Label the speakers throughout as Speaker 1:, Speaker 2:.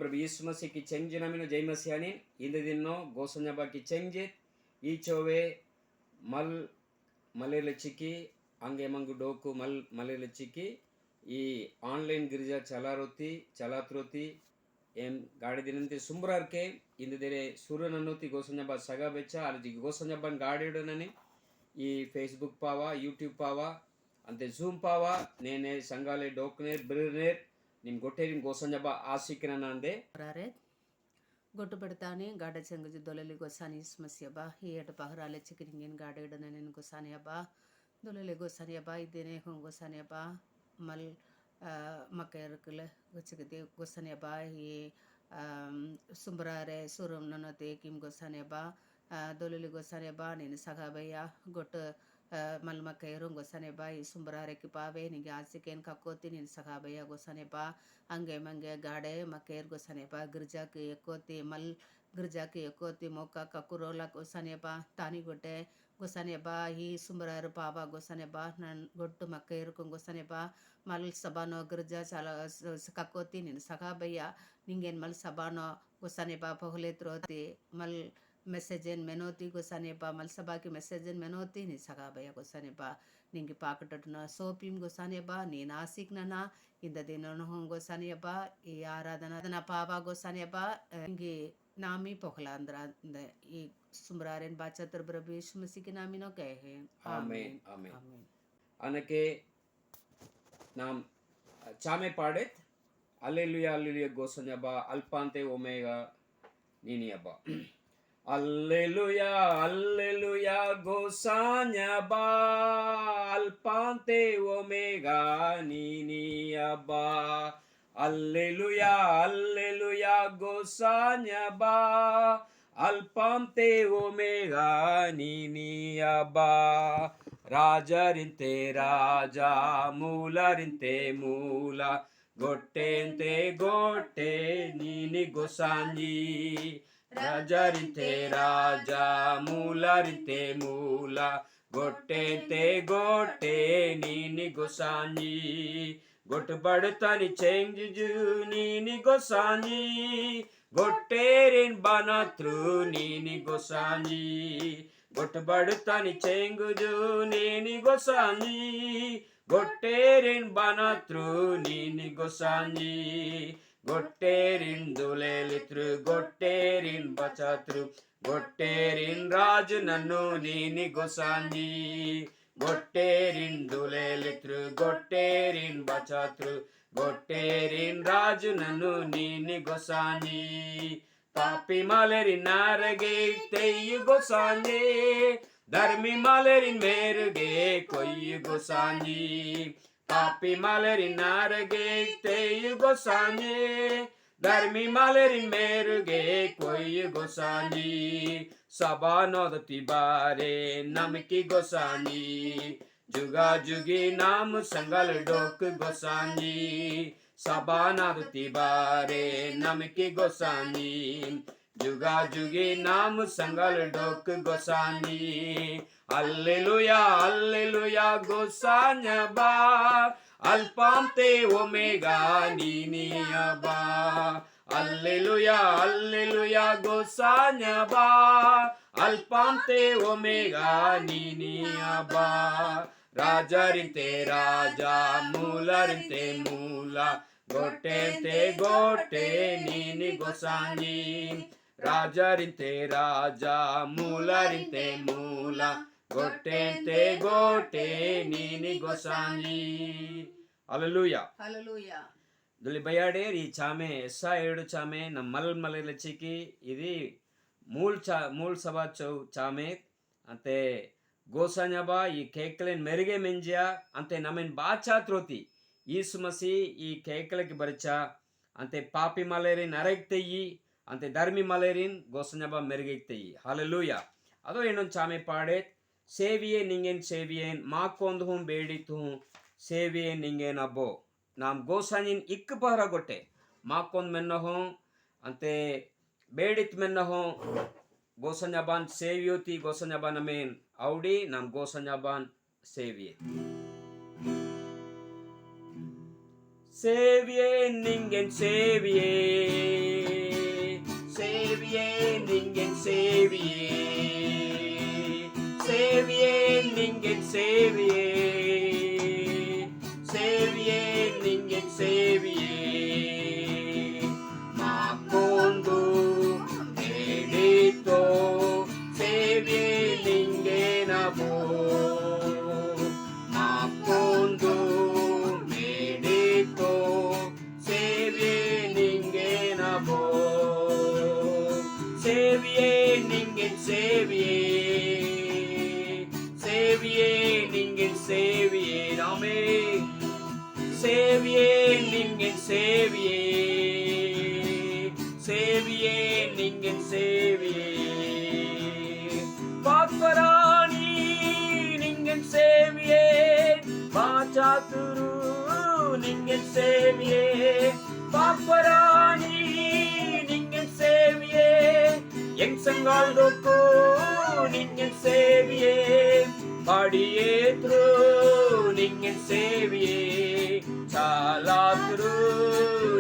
Speaker 1: ಪ್ರಭು ಯೇಸು ಮಸೀಹ್ ಚೆಂಜಿನಮಿನ ಜೈ ಮಸಿಯಾನಿ ಇಂದ ದಿನೋ ಗೋಸಂಜಬಾಕಿ ಚೆಂಜಿತ್ ಈ ಚೋವೆ ಮಲೆಲ ಚಿಕ್ಕಿ ಅಂಗೆ ಮಂಗು ಡೋಕು ಮಲೆಲ ಚಿಕ್ಕಿ ಈ ಆನ್ಲೈನ್ ಗಿರಿಜಾ ಚಲಾತ್ರೋತಿ एम गाड़ी दिनंते सुम्बरार के इंद देरे सूर्य नन्नोती गोसंजबा सगा बेचा अलजी गोसंजबन गाड़ी डनने ఈ ఫేస్బుక్ పావా యూట్యూబ్ పావా అంతే జూమ్ పావా నేనే సంగాలే డోక్నేర్ బ్రిర్నేర్ నిమ్ గొట్టేరిన్ గోసంజబా ఆసికిన అందే
Speaker 2: रारे गोटु पड़ताने गाड़ा चंग दोलले गोसानी समस्या बा हेट पहराले चिकरिंगेन गाड़े डननेन गोसानिया बा दोलले गोसानिया बा इदेने हों गोसानिया बा मल मकरकले गोचकते गोसानिया बा ये सुम्बरारे सुरम ननते किम गोसानिया बा दोलले गोसानिया बा नेन सगाबया गोट मल मकैरो गोसाने बा ई सुम्बरारे की पावे निगे आसिकेन कक्कोती निन सगाबया गोसाने बा अंगे मंगे गाड़े मकेर गोसाने बा गिरजा की एकोती मल गिरजा की एकोती मोका ककुरोला गोसाने बा तानी गोटे गोसाने बा ही सुम्बरारे पावा गोसाने बा नन गोट्टु मकेर को गोसाने बा मल सबानो गिरजा चाला कक्कोती निन सगाबया निंगेन मल सबानो गोसाने बा पहले त्रोती मल ಮೆಸೇಜನ್ ಮೆನೋತಿ ಗೊಸಾನೆ ಬಾ ಮಲ್ಸಬಾ की ಮೆಸೇಜನ್ ಮೆನೋತಿ ನಿ ಸಗಾಬಯ ಗೊಸಾನೆ ಬಾ ನಿಂಗೆ ಪಾಕಟಟ್ನ ಸೋಪಿಂ ಗೊಸಾನೆ ಬಾ ನಿ ನಾಸಿಕ್ನನ ಇಂದ ದಿನನ ಹೊಂ ಗೊಸಾನೆ ಬಾ ಈ ಆರಾಧನಾ ಪಾವಾ ಗೊಸಾನೆ ಬಾ ನಿಂಗೆ नामी पोखला अंदर ये सुमरारेन बाचतर प्रभु यीशु मसीह के नामी नो कहे
Speaker 1: आमेन आमेन अनके नाम चामे पाडेत हालेलुया हालेलुया गोसन्यबा अल्पांते ओमेगा नीनियबा Alleluia, alleluia, gosanya ba, alpante omega ninia ba. Alleluia, alleluia, gosanya ba, alpante omega ninia ba. Rajarinte raja, mularinte mula, gottente gotte nini gosanyi. राजारिते राजा मूलारिते मूला गोट्टे गोट्टे नीनी गोसानी गोट बड़तानी चेंजु नीनी गोसानी गोट्टेरिन बनात्रु नीनी गोसानी गोट बड़तानी चेंगुजु नीनी गोसानी गोट्टेरिन बनात्रु नीनी गोसानी गोट्टेरिन दुलेलित्रु गोट्टेरिन बचात्रु गोट्टेरिन राजु नन्नु नीनी गोसानी गोट्टेरिन दुलेलित्रु गोट्टेरिन बचात्रु गोट्टेरिन राजु नन्नु नीनी गोसानी पापी मालेरिन नारगे तेयु गोसानी धर्मी मालेरिन मेरुगे कोई गोसानी पापी मालेरिन नारगे तेयु गोसानी धर्मी मालेरिन मेरुगे कोई गोसानी सबा नोदती बारे नमकी गोसानी जुगा जुगी नाम संगल डोक गोसानी सबा नोदती बारे नमकी गोसानी जुगा जुगी नाम संगल डोक गोसानी Alleluia, alleluia, gosanya ba, alpante omega ninia ba. Alleluia, alleluia, gosanya ba, alpante omega ninia ba. Rajarinte raja, mularinte mula, gottente gotte nini gosani. Rajarinte raja, mularinte mula, Gotte Gotte नीनी गोसानी hallelujah
Speaker 2: hallelujah
Speaker 1: दुली बयाडेर ఈ చామే ఎస్సా 7 చామే న మల్మలెలచికి ఇది మూల్ సభా చామే అంతే గోసాన్యబా ఈ కేకలెన్ మెరుగే మెంజియా అంతే నమెన్ బాచా త్రోతి ಯೀಸು ಮಸಿ ಈ ಕೇಕಲಕ್ಕೆ ಬರಚಾ ಅಂತೆ ಪಾಪಿ ಮಲೇರಿನ್ ಅರಗ್ತೆಯಿ ಅಂತೆ ಧರ್ಮಿ ಮಲೇರಿನ್ ಗೋಸನ್ಯಬಾ ಮೆರುಗೈತೆಯಿ ಹಾಲೆಲೂಯಾ ಅದೋ ಏನೊಂದು ಚಾಮೆ ಪಾಡೇತ್ ಸೇವಿಯೇ ನಿಂಗೇನ್ ಸೇವಿಯೇನ್ ಮಾಕೊಂದು ಹೂಂ ಬೇಡಿತು ಸೇವಿಯೇ ನಿಂಗೇನ್ ಅಬ್ಬೋ ನಾಮ್ ಗೋಸಾನಿನ್ ಇಕ್ ಪಹರ ಗೊಟ್ಟೆ ಮಾಕೊಂದ್ ಮೆನ್ನ ಹೋಂ ಅಂತೆ ಬೇಡಿತ್ ಮೆನ್ನ ಹೋಂ ಗೋಸನ್ಯಬಾನ್ ಸೇವಿಯೋತಿ ಗೋಸನ್ಯಬಾನ್ ಅಮೇನ್ ಔಡಿ ನಾಮ್ ಗೋಸನ್ಯಬಾನ್ ಸೇವಿಯೇ ಸೇವಿಯೇ ನಿಂಗೇನ್ ಸೇವಿಯೇ நீங்கள் சேவியே, சேவியே நீங்கள் சேவியே, மாக்கோந்து மேடித்தோ சேவியே ನಿಂಗೆ ನಮೋ, ಮಾಕೊಂದು ಮೇಡಿತೋ ಸೇವಿಯೇ ನಿಂಗೆ ನಮೋ, ಸೇವಿಯೇ ನಿಂಗೆ ಸೇವಿಯೇ, ಸೇವಿಯೇ ನಿಂಗೆ ಸೇವಿಯೇ ರಾಮೇ, ಸೇವಿಯೇ ನಿಂಗೆ ಸೇವಿಯೇ, ಸೇವಿಯೇ ನಿಂಗೆ ಸೇವಿಯೇ, பாப்பராணி நீங்கள் சேவியே, பாச்சாத்துரு நீங்கள் சேவியே, பாப்பராணி நீங்கள் சேவியே, எங் சங்கால்டோக்கோ நீங்கள் சேவியே, படியேத்ரு நீங்கள் சேவியே, சாலாத்ரு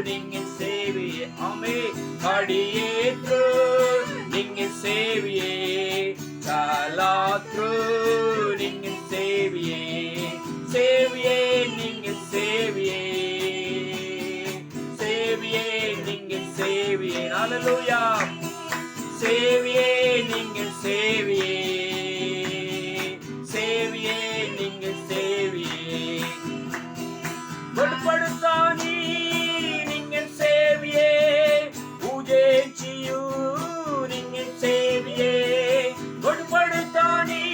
Speaker 1: நீங்கள் சேவியே, ஆமே படியேத்ரு நீங்கள் சேவியே, சாலாத்ரு நீங்கள் சேவியே, சேவியே நீங்கள் சேவியே, சேவியே நீங்கள் சேவியே, ஹல்லேலூயா, சேவியே நீங்கள் சேவியே, சேவியே நீங்கள் சேவியே, பொறுப்படுத்தானி நீங்கள் சேவியே, பூஜேச்சியு நீங்கள் சேவியே, பொறுப்படுத்தானி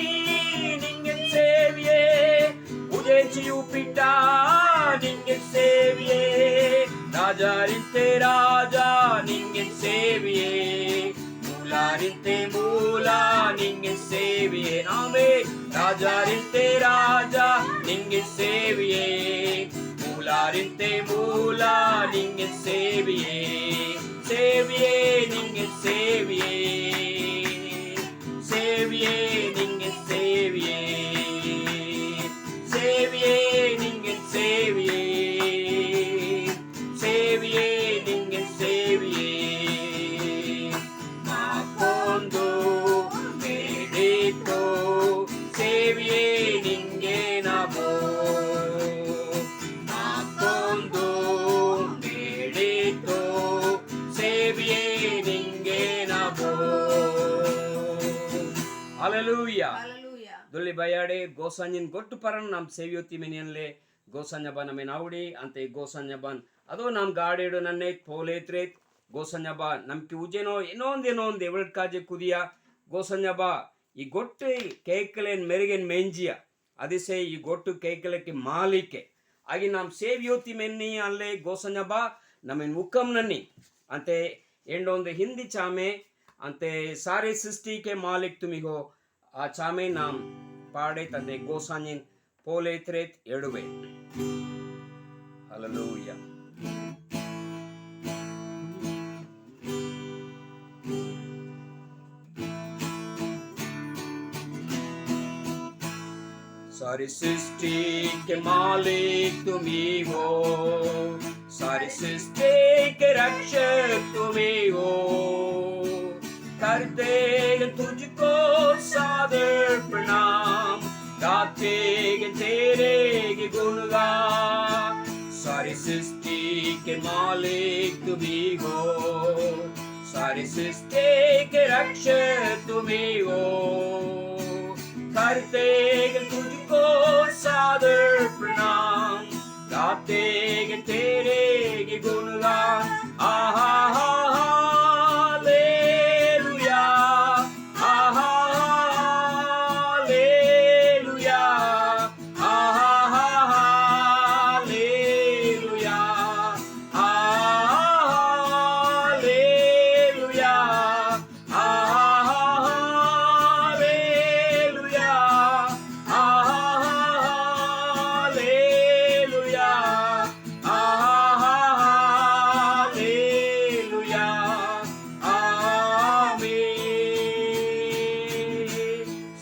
Speaker 1: நீங்கள் சேவியே, பூஜேச்சியு பிட்டா நீங்கள் சேவியே, ராஜாரித்தே ராஜா நீங்கள் சேவியே, மூலாரித்தே மூலா நீங்கள் சேவியே, நாமே ராஜாரித்தே ராஜா நீங்கள் சேவியே, மூலாரித்தே மூலா நீங்கள் சேவியே, சேவியே நீங்கள் சேவியே, சேவியே நீங்கள் சேவியே, சேவியே நீங்கள் சேவியே, சேவியே நீங்கள் சேவியே, மாக்கோந்து மேடித்தோ சேவியே ನಿಂಗೆ ನಮೋ, ಮಾಕೊಂದು ಮೇಡಿತೋ ಸೇವಿಯೇ ನಿಂಗೆ ನಮೋ, ஹalleluya.
Speaker 2: Hallelujah.
Speaker 1: Dulli bayade gosanyin gottu paran nam seviyoti menianle gosanya ban amen audi ante gosanya ban ado nam gadedu nanne poletret gosanya ba namki ujeno enonde evelkaje kudiya gosanya ba ಈ ಗೊಟ್ಟು ಕೇಕಲೆನ್ ಮೆರಿಗೆನ್ ಮೆಂಜಿಯ ಅದಿಸೆ ಈ ಗೊಟ್ಟು ಕೇಕಲೆಕ್ಕೆ ಮಾಲಿಕೆ ಆಗಿ nam ಸೇವಿಯೋತಿ ಮೆನ್ನಿ ಅಲ್ಲೇ ಗೋಸಂಜ ಬಾ ನಮೆನ್ ಮುಕ್ಕಂ ನನ್ನಿ ಅಂತೆ ಎಂಡೊಂದು ಹಿಂದಿ ಚಾಮೆ ಅಂತೆ ಸಾರೆ ಸೃಷ್ಟಿಕೆ ಮಾಲಿಕ್ ತುಮಿಗೋ ಆ ಚಾಮೆ ನಾಮ್ ಪಾಡೆ ತಂದೆ ಗೋಸಾಂಜಿನ್ ಪೋಲೇತ್ರೇತ್ ಎಡುವೆ. ಹಲ್ಲೆಲೂಯಾ. सारी सृष्टि के मालिक तुम ही हो, सारी सृष्टि के रक्षक तुम ही हो, करते हैं तुझको सादर प्रणाम, गाते हैं तेरे गुणगान, सारी सृष्टि के मालिक तुम ही हो, सारी सृष्टि के रक्षक तुम ही हो, करते हैं तुझको सादर प्रणाम, गाते हैं तेरे गुणगान, आहा हालेलुया, आहा हालेलुया, आहा हालेलुया, आहा हालेलुया, आहा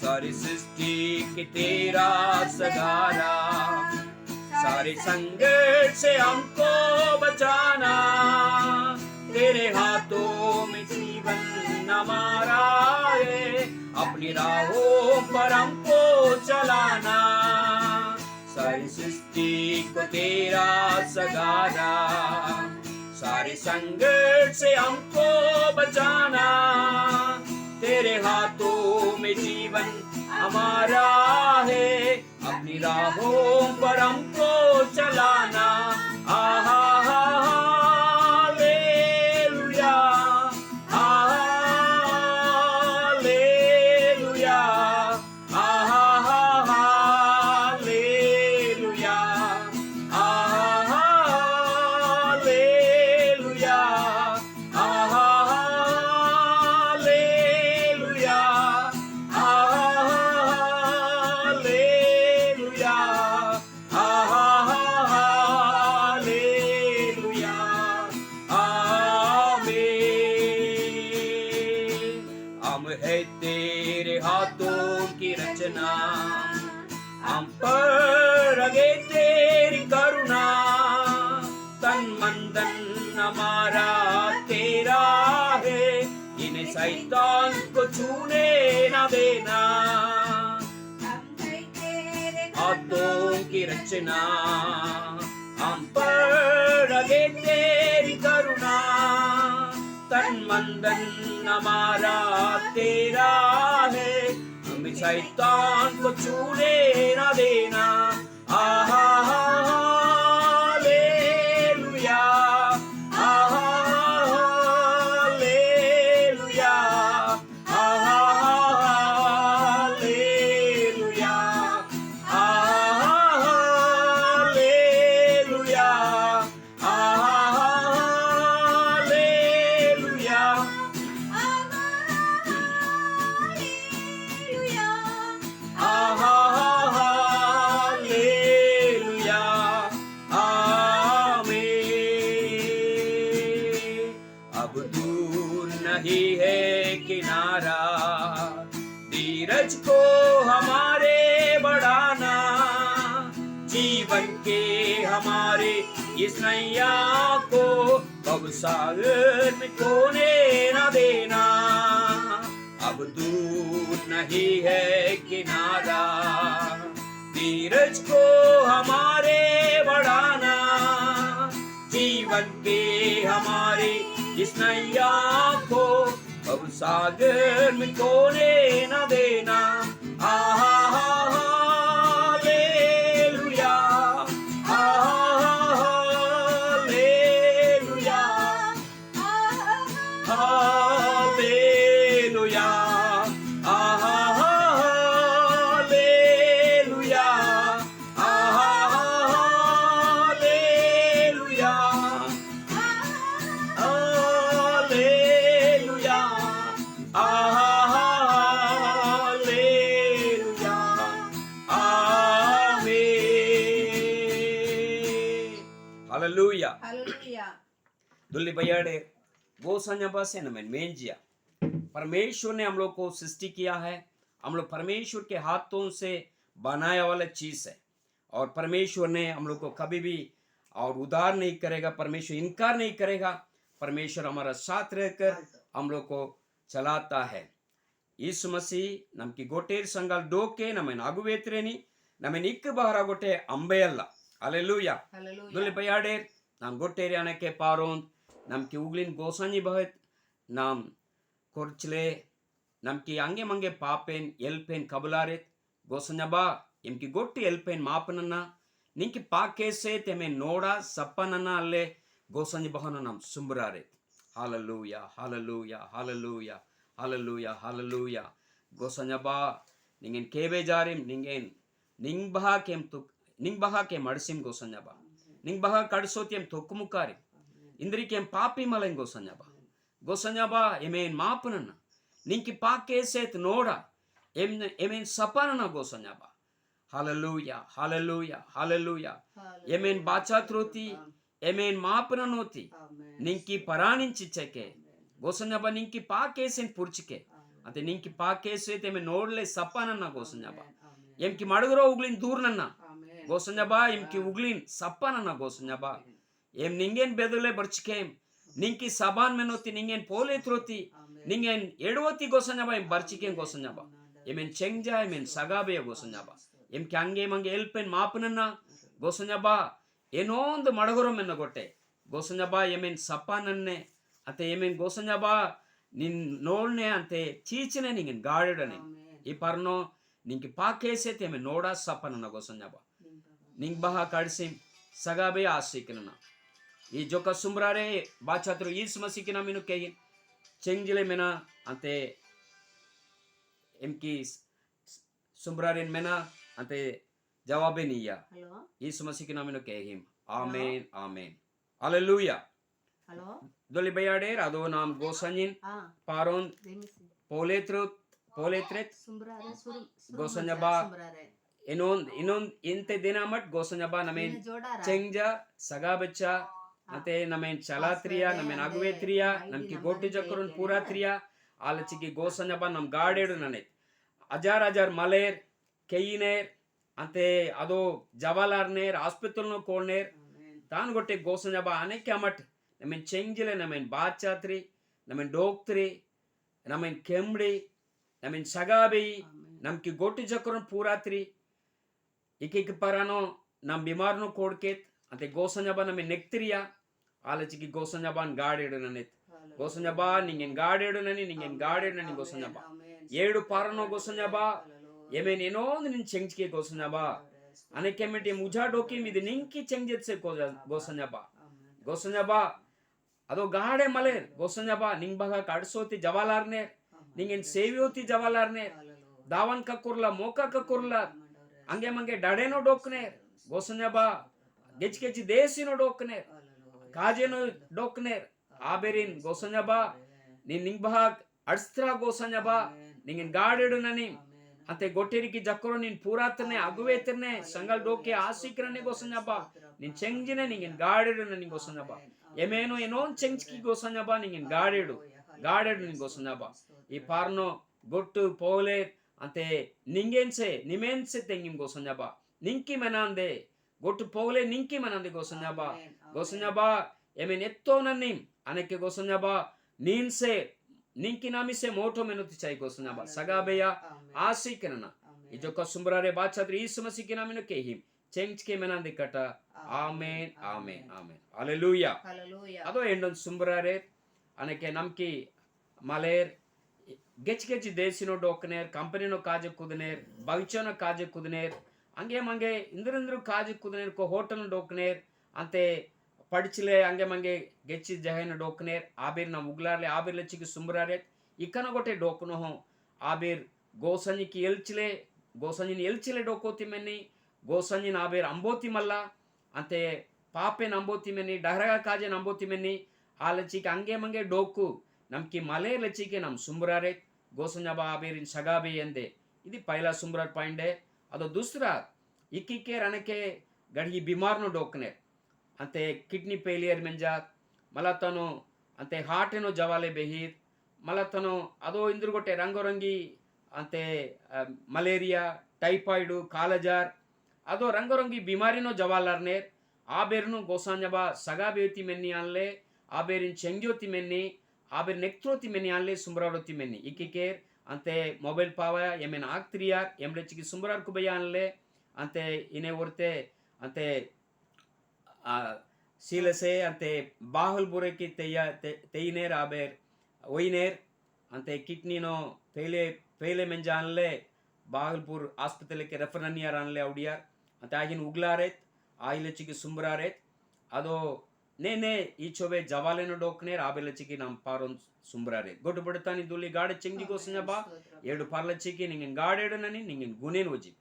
Speaker 1: सारी सृष्टि के तेरा सहारा, सारे संकट से हमको बचाना, तेरे हाथों में जीवन हमारा है, अपनी राहों पर हमको चलाना, सारी सृष्टि को तेरा सगाना, सारे संकट से हमको बचाना, तेरे हाथों में जीवन हमारा है, अपनी राहों पर हमको चलाना। आहा हालेलुया, हालेलुया, आहा हालेलुया, आहा हालेलुया, आहा हालेलुया, आहा हालेलुया, आहा हालेलुया, आमीन। हम है तेरे हाथों की रचना, हम पर लगे तेरी करुणा, तन मन धन हमारा तेरा है, इन्हें शैतान को छूने न देना। हाथों की रचना, हम पर लगे तेरी करुणा, तन मन धन हमारा तेरा है, हमें शैतान को छूने न देना। आहा हालेलुया, आहा हालेलुया, आहा हालेलुया, आहा हालेलुया, आहा हालेलुया, आहा हालेलुया, आमीन। अब दूर नहीं है किनारा, धीरज को हमारे बढ़ाना, जीवन के हमारे इस नैया को भवसागर में खोने न देना। अब दूर नहीं है किनारा, धीरज को हमारे बढ़ाना, जीवन के हमारे इस नैया को भवसागर में खोने न देना। आहा हालेलुया, आहा हालेलुया, हालेलुया, आहा हालेलुया, आहा हालेलुया, हालेलुया, आहा हालेलुया, आमीन। हालेलुया।
Speaker 2: हालेलुया।
Speaker 1: दुल्ली बयाड़े वो संजबा से न मेन जिया। परमेश्वर ने हम लोग को सृष्टि किया है, हम लोग परमेश्वर के हाथों से बनाया वाला चीज है, और परमेश्वर ने हम लोग को कभी भी और उधार नहीं करेगा, परमेश्वर इनकार नहीं करेगा, परमेश्वर हमारा साथ रहकर हम लोग को चलाता है। यीशु मसीह नमकी गोटेर संगल डोके नमेन आगुवेत्रेनी नमेन इक्क बहरा गोटे अंबेयल्ला। हालेलुया।
Speaker 2: हालेलुया।
Speaker 1: दुल्ली बयाड़े नाम गोटेर याने के पारों नमकी उगलिन गोसानी बहत नाम कोर्चले नमकी अंगे मंगे पापेन एल्पेन कबलारेत गोसन्यबा इनकी गोट्टी एल्पेन मापनना निंकी पाके से तेमे नोड़ा सपनना अल्ले गोसन्य बहन नाम सुंबरारेत। Hallelujah, hallelujah, hallelujah, hallelujah, hallelujah. गोसन्यबा निंगेन केबे जारिम निंगेन निंग बहा केम अड़सिम गोसन्यबा निंग बहा कड़सोतियम तोकुमुकारी इंद्री केम पापी मलें गोसन्यबा एमेन मापनना निंकी पाके सेत नोड़ा एमेन सपनना गोसन्यबा। Hallelujah, hallelujah, hallelujah. एमेन बाचा त्रोती एमेन मापननोती निंकी पराणिंची चके गोसन्यबा निंकी पाकेसेन पुर्चिके अंते निंकी पाकेसे तेमे नोडले सपनना गोसन्यबा एमकी मडगरो उगलिन दूरनना गोसन्यबा एमकी उगलिन सपनना गोसन्यबा एम निंगेन बेदले बर्चिकेम निंकी सबान मेनोती निंगेन पोले त्रोती ningen edwoti gosanyaba em barchiken gosanyaba emen chengja emen sagabe gosanyaba em kyange mange elpen maapnana gosanyaba enond madagorom enna gotte gosanyaba emen sapananne ate emen gosanyaba nin nolne ante chichine ningen gaadedane e parno ninki pakese te emen noda sapanana gosanyaba ning baha kadsim sagabe asiknana i joka sumbrare bachatru is masikina minu keyin chengjile mena ante emki sumbraren mena ante jawabe niya is masikina minu kehim amen amen hallelujah doli bayade ado nam gosanyin paron poletret gosanyaba inon inte dinamat gosanyaba namen chengja sagabecha ate namen chalatria namen agvetria namki gotti jakurun puratria alachiki gosanyaba nam gadedu nanet ajar maler keiner ante ado javalarner hospital no kolner tan gotte gosanyaba aneke amat namen chengjile namen bachatri namen doktri namen kemdi namen sagabe namki gotti jakurun puratri ikik parano nam bimarno kodket ante gosanyaba namen nektriya alachiki gosanyaban gadedu nanet gosanyaba ningen gadedu nani gosanyaba yedu parano gosanyaba yemen enond nin chengchke gosanyaba anekemete muja dokim idi ninki chengjetse gosanyaba ado gade maler gosanyaba ningbaga kadsoti javalarne ningen sevyoti javalarne dawan kakurla moka kakurla ange mange dadeno dokne gosanyaba gechkechi desino dokne kajeno dokner aberin gosanyaba nin ningbah adstra gosanyaba ningen gadedu nani ante goteriki jakoro nin puratne agvetne sangal doke asikrane gosanyaba nin chengjine ningen gadedu nani gosanyaba emeno enon chengski gosanyaba ningen gadedu nin gosanyaba e parno gottu pole ante ningense nimense tengim gosanyaba ninki menande gottu pole ninki menande gosanyaba emen ettonanim aneke gosanyaba ninse ninki namise moto menuti chai gosanyaba sagabeya asikena ijoka sumbrare bachatri ismasikina minu kehim chengchke menande kata amen hallelujah ado endon sumbrare aneke namki maler gechgechi desino dokner company no kaje kudner bhavichana kaje kudner ange mange indru kaje kudner ko hotel no dokner ante padchile ange mange gechi jahena dokner abir na muglarle abir lechiki sumbrare ikana gote dokno ho abir gosani ki elchile dokoti menni gosani abir amboti malla ante pape namboti menni dahraga kaje namboti menni alechiki ange mange doku namki male lechiki nam sumbrare gosanyaba abirin sagabe yende idi paila sumbrar painde ado dusra ikike ranake gadi bimar no dokne ante kidney failure menja malatano ante heart no javale behir malatano ado indrugote rangorangi ante malaria typhoid kalajar ado rangorangi bimari no javalarne abernu gosanyaba sagabeti menni anle aberin chengyoti menni aber nektroti menni anle sumbraroti menni ikiker ante mobile pawa yemen aktriya emrechiki sumbrar kubayanle ante ine worte ante silase ante bahul bureki teiner aber oiner ante kidney no pele menjanle bahulpur hospital ke refer naniar anle audiar ante agin uglaret ailechiki sumbraret ado nene ichove javaleno dokner abelechiki nam paron sumbrare gotu badtani duli gade chengi gosanyaba edu parlachiki ningen gadedu nani ningen gunen oji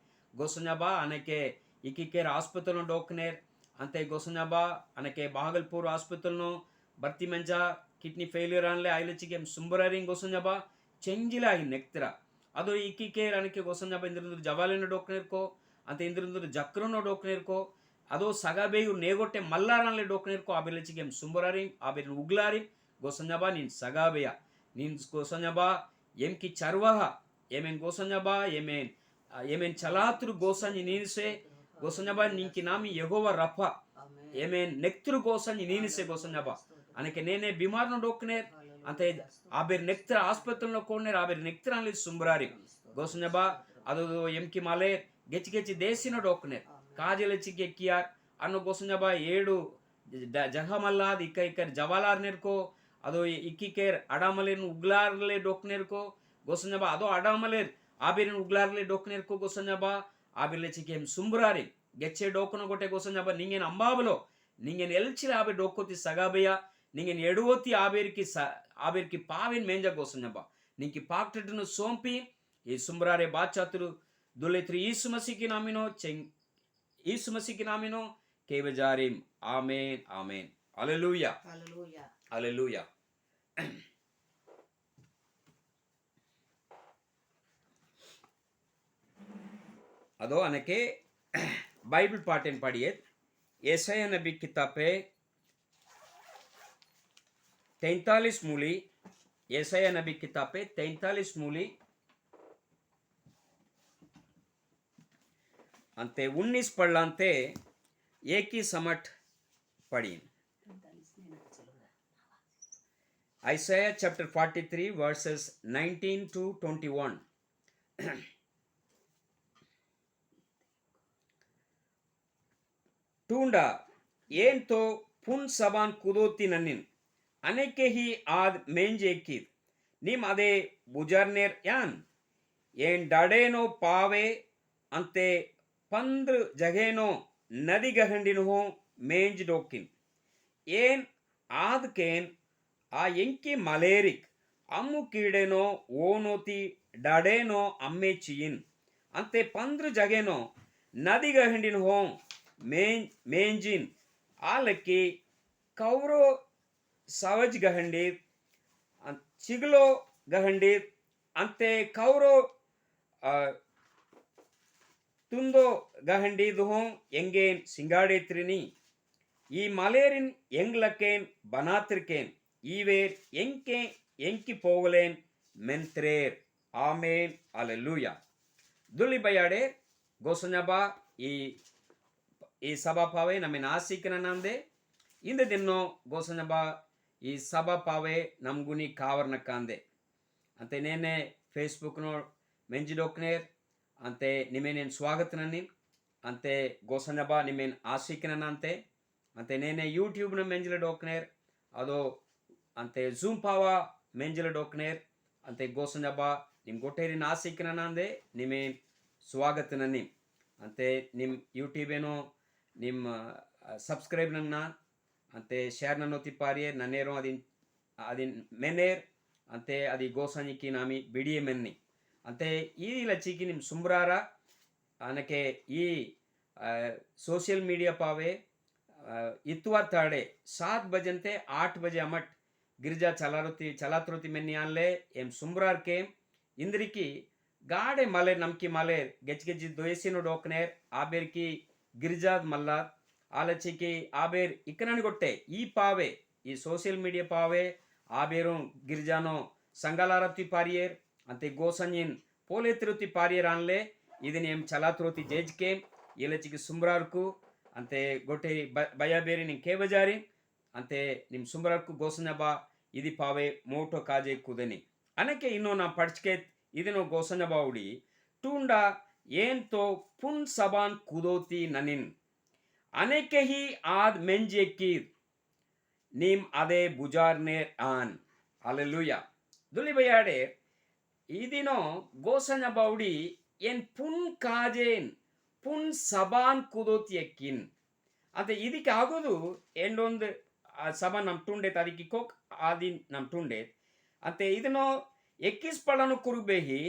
Speaker 1: gosanyaba aneke ikiker hospital no dokner ante gosanyaba aneke Bagalpur hospital no barti menja kidney failure anle ailechiki sumbraring gosanyaba chengila in nektra ado ikiker aneke gosanyaba indru javaleno dokner ko ante indru jakrono dokner ko ado sagabeyu negote mallaranle dokner ko abelechigem sumborarim abel uglarim gosanyaba nin sagabeya nin gosanyaba yemki charwaha yemen gosanyaba yemen chalatru gosanyi ninse gosanyaba ninki nami yehova rafa yemen nektru gosanyi ninse gosanyaba aneke nene bimar no dokner ante aber nektra hospital corner aber nektra li sumbrari gosnaba ado emki male gechi desino dokne kajele chike kiar anno gosnaba edu jahamallad ikka javalar nerko ado ikkiker adamalen uglarle doknerko gosnaba ado adamalen aberin uglarle doknerko gosnaba abirle chikem sumbrari geche dokno gote gosnaba ningen ambablo ningen elchira abe dokoti sagabeya ningen eduvoti aberki pavin menja gosnaba ninki paktetnu sompi e sumbrare bachatru duletri Yीशु मसीह के नामिनो यीशु मसीह के नामिनो केवजारिम आमेन amen hallelujah
Speaker 2: Hallelujah.
Speaker 1: Hallelujah அதோ அன்னைக்கு Bible பாட்டின் படியே ஏசாயா நபி கிताबे 43 मूली ஏசாயா नबी किताबे 43 मूली अंते 19 पढ़लांते एक ही समट पढ़ी Isaiah chapter 43 verses 19 to 21 टूंडा ಏನ್ ತೋ ಪುನ್ ಸಬಾನ್ ಕುದೋತಿ ನನ್ನಿನ್ ಅನೇಕೆ ಹಿ ಆದ್ ಮೇಂಜೇಕಿದ್ ನಿಮ್ ಅದೇ ಬುಜರ್ನೇರ್ ಯಾನ್ ಏನ್ ಡಡೇನೋ ಪಾವೆ ಅಂತೆ पंद्र जगेनो नदी गहंडिन हो मेंज डोकिन ಏನ್ ಆದ್ ಕೇನ್ ಆ ಎಂಕಿ ಮಲೇರಿಕ್ ಅಮ್ಮು ಕೀಡೇನೋ ಓನೋತಿ ಡಡೇನೋ ಅಮ್ಮೆ ಚಿಯಿನ್ ಅಂತೆ 15 ಜಗೇನೋ ನದಿ ಗಹಂಡಿನ್ ಹೋ मेंजिन आलकी कौरो सवज गहंडीर चिगलो गहंडीर अंते कौरो तुंदो गहंडीद हो ಎಂಗೇನ್ ಸಿಂಗಾಡೇತ್ರಿನಿ ಈ ಮಲೇರಿನ್ ಎಂಗ್ಲಕೇನ್ ಬನಾತ್ರಿಕೇನ್ ಈವೇರ್ ಎಂಕಿ ಪೋಗಲೇನ್ ಮೆಂತ್ರೇರ್ ಆಮೇನ್ ಅಲೆಲೂಯಾ ದುಲಿ ಬಯಾಡೆ ಗೋಸನ್ಯಬಾ ಈ ಸಭಾ ಪಾವೆ ನಮ್ಮನ್ ಆಸಿಕನ ನಂದೆ ಇಂದ ದಿನೋ ಗೋಸನ್ಯಬಾ ಈ ಸಭಾ ಪಾವೆ ನಮ್ಗುನಿ ಕಾವರ್ನ ಕಾಂದೆ ಅಂತೆ ನೇನೆ ಫೇಸ್ಬುಕ್ ನೋ ಮೆಂಜಿ ಡೋಕ್ನೇರ್ ಅಂತೆ ನಿಮೇನೇನ್ ಸ್ವಾಗತ ನನ್ನಿ ಅಂತೆ ಗೋಸನ್ಯಬಾ ನಿಮೇನ್ ಆಸಿಕನ ನಂತೆ ಅಂತೆ ನೇನೆ ಯೂಟ್ಯೂಬ್ ನ ಮೆಂಜಿಲ ಡೋಕ್ನೇರ್ ಅದು ಅಂತೆ ಝೂಮ್ ಪಾವ ಮೆಂಜಿಲ ಡೋಕ್ನೇರ್ ಅಂತೆ ಗೋಸನ್ಯಬಾ ನಿಮ್ ಗೊಟ್ಟೇರಿನ ಆಸಿಕನ ನಂದೆ ನಿಮೇನ್ ಸ್ವಾಗತ ನನ್ನಿ ಅಂತೆ ನಿಮ್ ಯೂಟ್ಯೂಬ್ ಏನೋ ನಿಮ್ಮ ಸಬ್ಸ್ಕ್ರೈಬ್ ನನ್ನ ಅಂತೆ ಶೇರ್ ನನ್ನೋತಿ ಪಾರಿಯರ್ ನನ್ನೇರೋ ಅದಿನ್ ಮೆನೇರ್ ಅಂತೆ ಅದಿ ಗೋಸನಿಕಿ ನಾಮಿ ಬಿಡಿಯೆ ಮೆನ್ನಿ ಅಂತೆ ಈ ಲಚ್ಚಿಕಿ ನಿಮ್ಮ ಸುಂಬ್ರಾರ ಅನಕೆ ಈ सोशल मीडिया पावे इतवार ताड़े 7 बजनते 8 बजे अमट गिरजा चलात्रोती मेन्नी आनले एम सुम्ब्रार के इंद्री की गाड़े मले नमकी मले गेच दोयसिनो डोकनेर आबेर की गिरजाद मल्लाद आलची की आबेर इकनन गोट्टे ई पावे ई सोशल मीडिया पावे आबेरो गिरजानो संगलारती पारियर अंते गोसंजिन पोलेत्रोती पारियर आनले इदिन एम चलात्रोती जेज के येलचिकी सुम्ब्रारकु अंते गोटे बयाबेरी निं केवजारी अंते निम सुम्ब्रारकु गोसन्यबा इदी पावे मोटो काजे कुदनी अनके इन्नो ना पढ़के इदिनो गोसन्यबा उडी टूंडा ಏನ್ ತೋ ಪುನ್ ಸಬಾನ್ ಕುದೋತಿ ನನಿನ್ ಅನೇಕೆ ಹಿ ಆದ್ ಮೆಂಜೆಕಿರ್ ನಿಮ್ ಅದೇ ಬುಜಾರ್ನೇರ್ ಆನ್ ಅಲೆಲುಯಾ ದುಲಿ ಬಯಾಡೆ ಇದಿನೋ ಗೋಸನ್ಯ ಬೌಡಿ ಏನ್ ಪುನ್ ಕಾಜೇನ್ ಪುನ್ ಸಬಾನ್ ಕುದೋತಿ ಎಕ್ಕಿನ್ ಅಂತ ಇದಕ್ಕೆ ಆಗೋದು ಎಂಡೊಂದು ಸಬಾ ನಮ್ ಟುಂಡೆ ಅದಕ್ಕೆ ಕೋಕ್ ಆದಿ ನಮ್ ಟುಂಡೆ ಅಂತೆ ಇದನ್ನೋ ಎಕ್ಕಿಸ್ಪಳನು ಕುರುಬೇಹಿ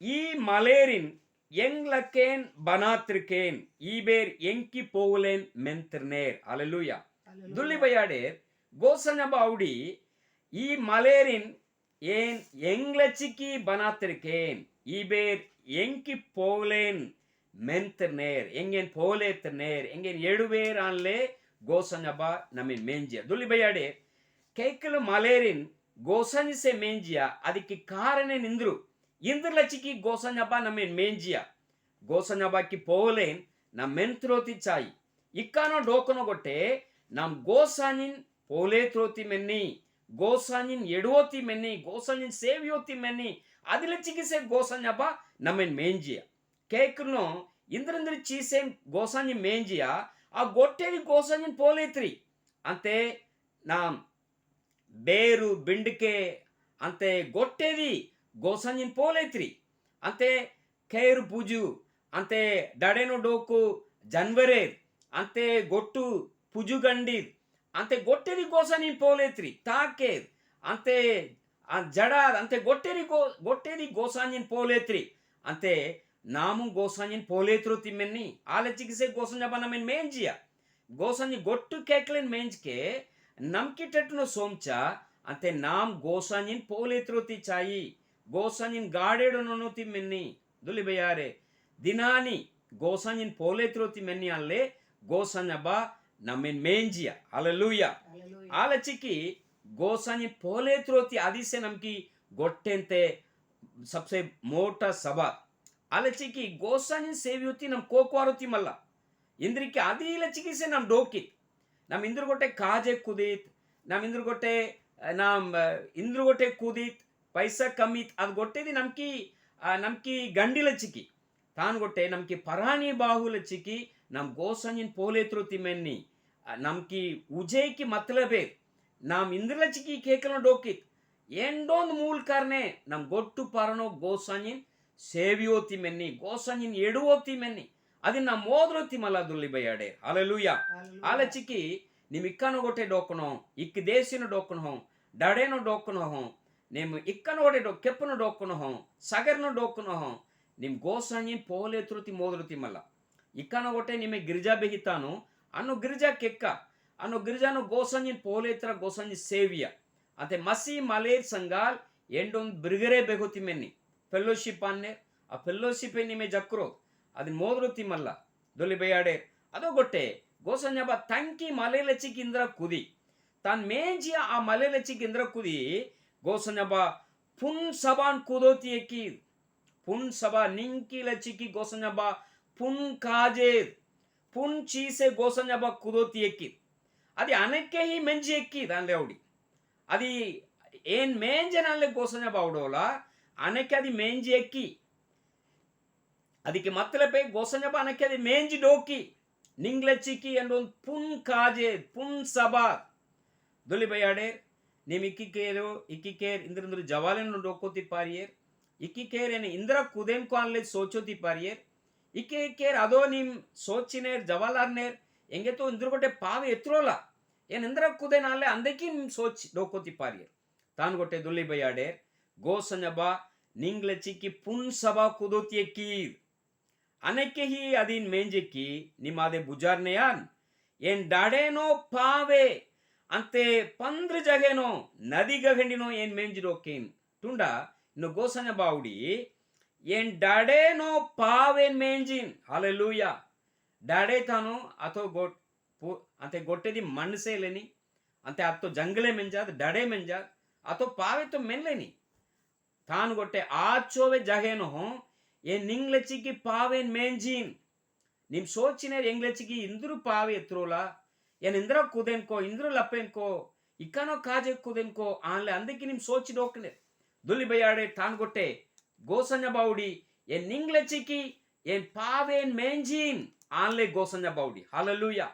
Speaker 1: ಈ ಮಲೇರಿನ್ ಎಂಗ್ಲಕೇನ್ ಬನಾತ್ರಿಕೇನ್ ಈಬೇರ್ ಎಂಕಿ ಪೋಗುಲೇನ್ ಮೆಂತ್ರನೇರ್ ಅಲೆಲುಯಾ ದುಲ್ಲಿ ಬಯಾಡೆ ಗೋಸನ್ಯಬ ಔಡಿ ಈ ಮಲೇರಿನ್ ಏನ್ ಎಂಗ್ಲಚಿಕಿ ಬನಾತ್ರಿಕೇನ್ ಈಬೇರ್ ಎಂಕಿ ಪೋಗುಲೇನ್ ಮೆಂತ್ರನೇರ್ ಎಂಗೇನ್ ಪೋಲೇತ್ರನೇರ್ ಎಂಗೇನ್ ಎಡುವೇರ್ ಆನ್ಲೆ ಗೋಸನ್ಯಬ ನಮಿನ್ ಮೇಂಜಿಯ ದುಲ್ಲಿ ಬಯಾಡೆ ಕೇಕಲು ಮಲೇರಿನ್ ಗೋಸನ್ಯಸೆ ಮೇಂಜಿಯ ಅದಕ್ಕೆ ಕಾರಣ ನಿಂದ್ರು ಇಂದ್ರಲಚಿಕಿ ಗೋಸನ್ಯಬ ನಮೇನ್ ಮೇಂಜಿಯ ಗೋಸನ್ಯಬಾಕಿ ಪೋಲೇನ್ ನಮ್ ಮೆಂತ್ರೋತಿ ಚಾಯಿ ಇಕ್ಕಾನೋ ಡೋಕನೋ ಗೊಟ್ಟೆ ನಮ್ ಗೋಸಾನಿನ್ ಪೋಲೆ ತ್ರೋತಿ ಮೆನ್ನಿ gosanyin edoti menni gosanyin sevioti menni adile chikise gosanyaba namen menjia kekno ఇంద్రంద్రి చీసేం గోసాన్ని మేంజియా ఆ గొట్టేది గోసాన్ని పోలేత్రి అంతే నా ಬೇರು ಬಿಂಡಿಕೆ ಅಂತೆ ಗೊಟ್ಟೇದಿ ಗೋಸಂಜಿನ ಪೋಲೈತ್ರಿ ಅಂತೆ ಖೈರು ಪೂಜು ಅಂತೆ ದಡೇನು ಡೋಕು ಜನ್ವರೇರ್ ಅಂತೆ ಗೊಟ್ಟು ಪುಜು ಗಂಡೀರ್ ಅಂತೆ ಗೊಟ್ಟೇದಿ ಗೋಸಂಜಿನ ಪೋಲೈತ್ರಿ ತಾಕೇರ್ ಅಂತೆ ಜಡಾರ್ ಅಂತೆ ಗೊಟ್ಟೇದಿ ಗೋಸಂಜಿನ ಪೋಲೈತ್ರಿ ಅಂತೆ ನಾಮು ಗೋಸಂಜಿನ ಪೋಲೈತ್ರು ತಿಮ್ಮೆನ್ನಿ ಆಲಚಿಕಿಸೆ ಗೋಸಂಜ ಬನಮೆನ್ ಮೇಂಜಿಯ ಗೋಸಂಜಿ ಗೊಟ್ಟು ಕೇಕ್ಲೆನ್ ಮೇಂಜ್ಕೆ ನಮ್ಕಿಟೆಟ್ನು ಸೋಂಚ ಅಂತೆ ನಾಮ್ ಗೋಸಂಜಿನ್ ಪೋಲೇತ್ರೋತಿ ಚಾಯಿ ಗೋಸಂಜಿನ್ ಗಾಡೇಡನೋತಿ ಮೆನ್ನಿ ದುಲಿ ಬಯಾರೆ ದಿನಾನಿ ಗೋಸಂಜಿನ್ ಪೋಲೇತ್ರೋತಿ ಮೆನ್ನಿ ಅಲ್ಲೇ ಗೋಸಂಜಬ ನಮ್ಮೆನ್ ಮೇಂಜಿಯ ಹಲ್ಲೆಲೂಯ ಆಲಚಿಕಿ ಗೋಸಂಜಿನ್ ಪೋಲೇತ್ರೋತಿ ಆದಿಸೆ ನಮ್ಕಿ ಗೊಟ್ಟೆಂತೆ सबसे मोटा सभा आलचिकी गोसानी सेव्योती नम कोक्वारोती मल्ला इंद्रिके आदि लचिकी नम डोकी नम इंद्रगोटे काजे कुदीत नम इंद्रगोटे नाम इंद्रगोटे कुदीत पैसा कमीत अद गोटेदी नमकी गंडी लचिकी तान गोटे नमकी पराणी बाहु लचिकी नम गोसानिन पोलेत्रोती मेन्नी नमकी उजे की मतलब नाम इंद्र लचिकी केकल डोकी ಎಂಡೊಂದು ಮೂಲ ಕಾರಣ ನಮ್ ಗೊಟ್ಟು ಪಾರನೋ ಗೋಸಾನಿನ್ ಸೇವಿಯೋತಿ ಮೆನ್ನಿ ಗೋಸಾನಿನ್ ಎಡುವೋತಿ ಮೆನ್ನಿ ಅದನ್ನ ಮೋದ್ರೋತಿ ಮಲದುಲ್ಲಿ ಬಯಾಡೆ ಹಲ್ಲೆಲೂಯಾ ಆಲಚಿಕಿ ನಿಮ್ ಇಕ್ಕನ ಗೊಟ್ಟೆ ಡೋಕನೋ ಇಕ್ ದೇಶಿನ ಡೋಕನೋ ಡಡೇನೋ ಡೋಕನೋ ನಿಮ್ ಇಕ್ಕನ ಗೊಟ್ಟೆ ಕೆಪ್ಪನ ಡೋಕನೋ ಸಗರ್ನ ಡೋಕನೋ ನಿಮ್ ಗೋಸಾನಿನ್ ಪೋಲೆ ತುರುತಿ ಮೋದ್ರೋತಿ ಮಲ್ಲ ಇಕ್ಕನ ಗೊಟ್ಟೆ ನಿಮೆ ಗಿರಿಜಾ ಬೆಹಿತಾನು ಅನ್ನು ಗಿರಿಜಾ ಕೆಕ್ಕ ಅನ್ನು ಗಿರಿಜಾನು ಗೋಸಾನಿನ್ ಪೋಲೆತ್ರ ಗೋಸಾನಿ ಸೇವಿಯ ಅಂತೆ ಮಸಿ ಮಲೇರ್ ಸಂಗಾಲ್ ಎಂಡೊಂದು ಬಿರುಗರೆ ಬೇಗೋತಿ ಮೆನ್ನಿ ಫೆಲ್ಲೋಶಿಪ್ ಅನ್ನೆ ಆ ಫೆಲ್ಲೋಶಿಪ್ ನಿಮೆ ಜಕ್ರೋ ಅದನ್ನ ಮೋದ್ರೋತಿ ಮಲ್ಲ ದೊಲಿ ಬಯಾಡೆ ಅದೋ ಗೊಟ್ಟೆ ಗೋಸಂಜಬ ತಂಕಿ ಮಲೆಲಚಿಕಿಂದ್ರ ಕುದಿ ತಾನ್ ಮೇಂಜಿಯ ಆ ಮಲೆಲಚಿಕಿಂದ್ರ ಕುದಿ ಗೋಸಂಜಬ ಪುನ್ ಸಬಾನ್ ಕುದೋತಿ ಎಕ್ಕಿ ಪುನ್ ಸಬಾ ನಿಂಕಿ ಲಚಿಕಿ ಗೋಸಂಜಬ ಪುನ್ ಕಾಜೆ ಪುನ್ ಚೀಸೆ ಗೋಸಂಜಬ ಕುದೋತಿ ಎಕ್ಕಿ అది అనಕ್ಕೆ ಹಿ ಮೆಂಜಿ ಎಕ್ಕಿ ದಾನ್ಲೆ ಅವಡಿ అది ఏం మేంజనాలే గోసంజ బావుడోలా అనಕ್ಕೆ అది మేంజి ఎక్కి ಅದಕ್ಕೆ ಮತ್ತಲಪೆ ಗೋಸಂಜಬ అనಕ್ಕೆ అది మేంజి ಡೋಕಿ ನಿಂಗ್ಲೆಚಿಕಿ ಎಂಡೊಂದು ಪುನ್ ಕಾಜೆ ಪುನ್ ಸಬಾ ದೊಲಿ ಬಯಾಡೆ ನಿಮ್ ಇಕ್ಕಿಕೇರ್ ಇಂದ್ರಂದ್ರು ಜವಾಲೆನ್ನು ಡೋಕೋತಿ ಪಾರಿಯೇರ್ ಇಕ್ಕಿಕೇರ್ ಏನು ಇಂದ್ರ ಕುದೇನ್ ಕಾನ್ಲೆ ಸೋಚೋತಿ ಪಾರಿಯೇರ್ ಇಕ್ಕಿಕೇರ್ ಅದೋ ನಿಮ್ ಸೋಚಿನೇರ್ ಜವಾಲಾರ್ನೇರ್ ಎಂಗೆ ತೋ ಇಂದ್ರಗೊಟ್ಟೆ ಪಾವೆ ಎತ್ರೋಲ ಏನ್ ಇಂದ್ರ ಕುದೇನ್ ಅಲ್ಲೇ ಅಂದಕ್ಕೆ ನಿಮ್ ಸೋಚ್ ಡೋಕೋತಿ ಪಾರಿಯೇರ್ ತಾನ್ ಗೊಟ್ಟೆ ದುಲ್ಲಿ ಬಯಾಡೇರ್ ಗೋಸಂಜಬ ನಿಂಗ್ಲೆಚಿಕಿ ಪುನ್ ಸಬಾ ಕುದೋತಿ ಎಕ್ಕೀರ್ ಅನಕ್ಕೆ ಹಿ ಅದಿನ್ ಮೇಂಜೆಕ್ಕಿ ನಿಮಾದೆ ಬುಜಾರ್ನೆಯಾನ್ ಏನ್ ಡಾಡೇನೋ ಪಾವೆ ಅಂತೆ ಪಂದ್ರ ಜಗೇನೋ ನದಿ ಗಗಂಡಿನೋ ಏನ್ ಮೇಂಜಿಡೋಕೇನ್ ತುಂಡ ಇನ್ನು ಗೋಸಂಜಬ ಉಡಿ ಏನ್ ಡಾಡೇನೋ ಪಾವೇನ್ ಮೇಂಜಿನ್ ಹಲ್ಲೆಲೂಯಾ ಡಾಡೆ ತಾನೋ ಅಥೋ ಗೋಟ್ ಅಂತೆ ಗೊಟ್ಟೆದಿ ಮಣ್ಣಸೇಲೆನಿ ಅಂತೆ ಅತ್ತೋ ಜಂಗಲೆ ಮೆಂಜಾದ್ ಡಡೆ ಮೆಂಜಾದ್ ಅಥೋ ಪಾವೆ ತೋ ಮೆನ್ಲೆನಿ ತಾನು ಗೊಟ್ಟೆ ಆಚೋವೆ ಜಗೇನೋ ಏ ನಿಂಗ್ಲೆಚಿಕಿ ಪಾವೇನ್ ಮೇಂಜಿನ್ ನಿಮ್ ಸೋಚಿನೇರ್ ಎಂಗ್ಲೆಚಿಕಿ ಇಂದ್ರು ಪಾವೆ ಎತ್ರೋಲ ಏನ್ ಇಂದ್ರ ಕುದೆನ್ಕೋ ಇಂದ್ರು ಲಪ್ಪೆನ್ಕೋ ಇಕ್ಕನೋ ಕಾಜೆ ಕುದೆನ್ಕೋ ಆನ್ಲೆ ಅಂದಕ್ಕೆ ನಿಮ್ ಸೋಚಿ ಡೋಕನೆ ದುಲಿ ಬಯಾಡೆ ತಾನು ಗೊಟ್ಟೆ ಗೋಸಂಜ ಬಾವುಡಿ ಏನ್ ನಿಂಗ್ಲೆಚಿಕಿ ಏನ್ ಪಾವೇನ್ ಮೇಂಜಿನ್ ಆನ್ಲೆ ಗೋಸಂಜ ಬಾವುಡಿ ಹಲ್ಲೆಲೂಯಾ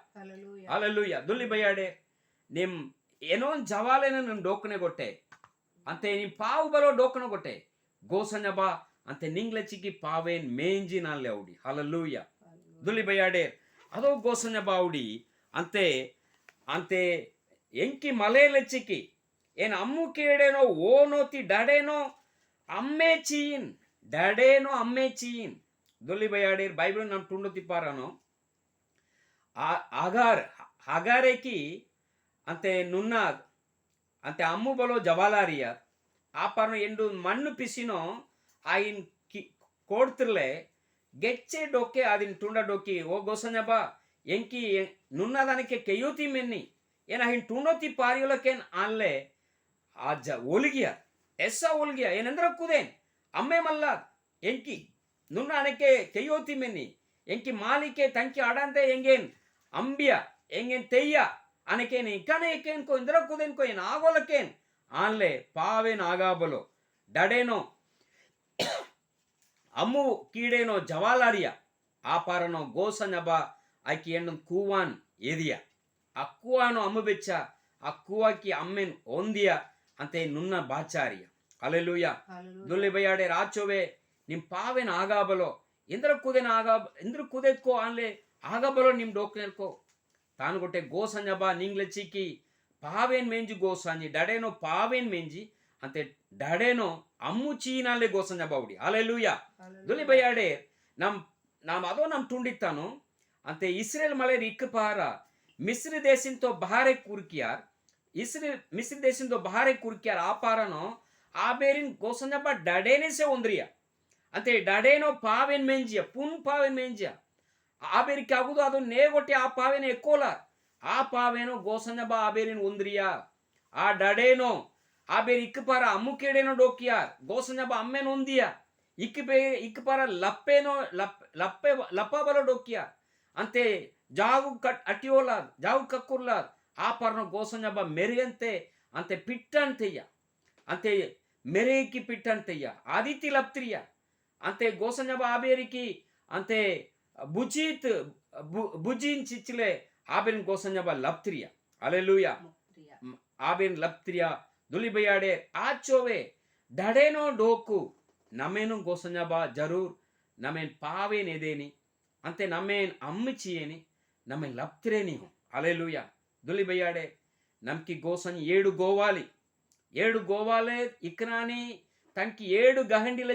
Speaker 1: ಹಲ್ಲೆಲೂಯಾ ದುಲಿ ಬಯಾಡೆ ನಿಮ್ ಏನೋ ಜವಾಲೆನ ನಿಮ್ ಡೋಕನೆ ಗೊಟ್ಟೆ ಅಂತೆ ನಿಮ್ ಪಾವು ಬರೋ ಡೋಕನ ಗೊಟ್ಟೆ ಗೋಸಂಜ ಬಾ ಅಂತೆ ನಿಂಗ್ಲೆಚಿಕಿ ಪಾವೇನ್ ಮೇಂಜಿನ್ ಆನ್ಲೆ ಅವಡಿ ಹಲ್ಲೆಲೂಯಾ ದುಲಿ ಬಯಾಡೆ ಅದೋ ಗೋಸಂಜ ಬಾವುಡಿ ಅಂತೆ ಅಂತೆ ಎಂಕಿ ಮಲೆಲೆಚಿಕಿ ಏನ್ ಅಮ್ಮು ಕೇಡೇನೋ ಓನೋತಿ ಡಡೇನೋ ಅಮ್ಮೆ ಚೀನ್ ಡಡೇನೋ ಅಮ್ಮೆ ಚೀನ್ ದೊಲಿ ಬಯಾಡೇರ್ ಬೈಬಲ್ ನಮ್ ಟುಂಡೋತಿ ಪಾರಾನೋ ಹಗಾರೇಕಿ ಅಂತೆ ನುನ್ನಾದ್ ಅಂತೆ ಅಮ್ಮು ಬಲೋ ಜವಾಲಾರಿಯ ಆ ಪಾರನೋ ಎಂಡು ಮಣ್ಣು ಪಿಸಿನೋ ಆಯಿನ್ ಕೋಡ್ತಿರ್ಲೆ ಗೆಚ್ಚೆ ಡೋಕೆ ಆದಿನ್ ಟುಂಡ ಡೋಕಿ ಓ ಗೋಸಂಜಬ ಎಂಕಿ ನುನ್ನದಾನಕ್ಕೆ ಕೆಯ್ಯೋತಿ ಮೆನ್ನಿ ಏನ ಹಿನ್ ಟುಂಡೋತಿ ಪಾರಿಯೋಲಕೇನ್ ಆನ್ಲೆ ಆ ಒಲಿಗಿಯ ಎಸ್ಸ ಒಲಿಗಿಯ ಏನಂದ್ರ ಕುದೇನ್ ಅಮ್ಮೆ ಮಲ್ಲಾದ್ ಎಂಕಿ ನುನ್ನ ಅನಕ್ಕೆ ಕೆಯ್ಯೋತಿ ಮೆನ್ನಿ ಎಂಕಿ ಮಾಲಿಕೆ ತಂಕಿ ಆಡಂತೆ ಎಂಗೇನ್ ಅಂಬಿಯ ಎಂಗೇನ್ ತೆಯ್ಯ ಅನಕೇನ್ ಇಕ್ಕನೆ ಎಕ್ಕೇನ್ಕೋ ಇಂದ್ರ ಕುದೇನ್ಕೋ ಏನ್ ಆಗೋಲಕೇನ್ ಆನ್ಲೆ ಪಾವೆನ್ ಆಗಾಬಲೋ ಡಡೇನೋ ಅಮ್ಮು ಕೀಡೇನೋ ಜವಾಲಾರಿಯ ಆಪಾರನೋ ಗೋಸನಬ ಆಕಿ ಎಣ್ಣು ಕೂವಾನ್ ಏದಿಯ ಅಕ್ಕುವಾನೋ ಅಮ್ಮ ಬೆಚ್ಚ ಅಕ್ಕುವಾಕಿ ಅಮ್ಮೆನ್ ಒಂದಿಯ ಅಂತೆ ನುನ್ನ ಬಾಚಾರಿಯ ಅಲೆಲೂಯ ದುಲ್ಲೆ ಬಯ್ಯಾಡೆ ರಾಚೋವೆ ನಿಮ್ ಪಾವೆನ್ ಆಗಾಬಲೋ ಎಂದ್ರ ಕುದೆತ್ಕೋ ಆನ್ಲೆ ಆಗಬಲೋ ನಿಮ್ ಡೋಕ್ನೆರ್ಕೋ ತಾನು ಗೊಟ್ಟೆ ಗೋಸಂಜಬ ನಿಂಗ್ಲೆ ಚಿಕ್ಕಿ ಪಾವೇನ್ ಮೆಂಜಿ ಗೋಸಾಂಜಿ ಡಡೇನೋ ಪಾವೇನ್ ಮೆಂಜಿ ಅಂತೆ ಡಡೇನೋ ಅಮ್ಮು ಚೀನಾಲೆ ಗೋಸಂಜಬ ಉಡಿ ಅಲೆಲೂಯ ದುಲಿ ಬಯ್ಯಾಡೆ ನಮ್ ಅದೋ ನಮ್ ತುಂಡಿತ್ತಾನು ಅಂತೆ ಇಸ್ರೇಲ್ ಮಳೆ ಇಕ್ಕಪಾರ ಮಿಸ್ರಿ ದೇಶಿಂತೋ ಬಹಾರೆ ಕುರ್ಕಿಯಾರ್ ಮಿಸ್ರಿ ದೇಶಿಂತೋ ಬಹಾರೆ ಕುರ್ಕಿಯಾರ್ ಆಪಾರನೋ ಆ ಬೇರಿನ ಗೋಸಂಜಬ ಡಡೇನೆಸೆ ಒಂದ್ರಿಯ ಅಂತೆ ಡಡೇನೋ ಪಾವೆನ್ ಮೆಂಜಿಯ ಪುನ್ ಪಾವೆನ್ ಮೆಂಜಿಯ ಆ ಬೇರಿಗೆ ಆಗುದು ಅದು ನೇಗೊಟ್ಟಿ ಆ ಪಾವೇನ ಎಕ್ಕೋಲ ಆ ಪಾವೇನೋ ಗೋಸಂಜಬ ಆ ಬೇರಿನ ಒಂದ್ರಿಯ ಆ ಡಡೇನೋ ಆ ಬೇರೆ ಇಕ್ಕಪಾರ ಅಮ್ಮುಕೇಡೇನೋ ಡೋಕಿಯಾರ್ ಗೋಸಂಜಬ ಅಮ್ಮೆನ ಒಂದಿಯ ಇಕ್ಕಪಾರ ಲಪ್ಪೇನೋ ಲಪ್ಪ ಡೋಕಿಯಾರ್ ಅಂತೆ ಜಾಗು ಅಟಿಯೋಲಾದ್ ಜಾಗು ಕಕ್ಕುರ್ಲಾದ್ ಆ ಪಾರನೋ ಗೋಸಂಜಬ ಮೆರಿಯಂತೆ ಅಂತೆ ಪಿಟ್ಟಂತೆಯ್ಯ ಅಂತೆ ಮೆರೇಕಿ ಪಿಟ್ಟಂತೆಯ್ಯ ಆದಿತಿ ಲಪ್ತ್ರಿಯ ಅಂತೆ ಗೋಸಂಜಬ ಆ ಬೇರಿಕಿ ಅಂತೆ ಬುಜೀನ್ ಚಿಚ್ಲೆ ಆಬೇನ್ ಗೋಸಂಜಬ ಲಪ್ತ್ರಿಯ ಅಲೆಲೂಯ ಆಬೇನ್ ಲಪ್ತ್ರಿಯ ದುಲಿಬಯಾಡೆ ಆಚೋವೆ ಡಡೇನೋ ಡೋಕು ನಮೇನು ಗೋಸಂಜಬ ಜರೂರ್ ನಮೇನ್ ಪಾವೇನ್ ಎದೇನಿ ಅಂತೆ ನಮೇನ್ ಅಮ್ಮಚಿಯೇನಿ ನಮೇನ್ ಲಪ್ತ್ರೇನಿ ಹೋ ಅಲೆಲೂಯ ದುಲಿಬಯಾಡೆ ನಮ್ಕಿ ಗೋಸಂಜ ಏಡು ಗೋವಾಲೆ ಇಕ್ನಾನಿ ತನ್ಕಿ ಏಡು ಗಹಂಡಿಲ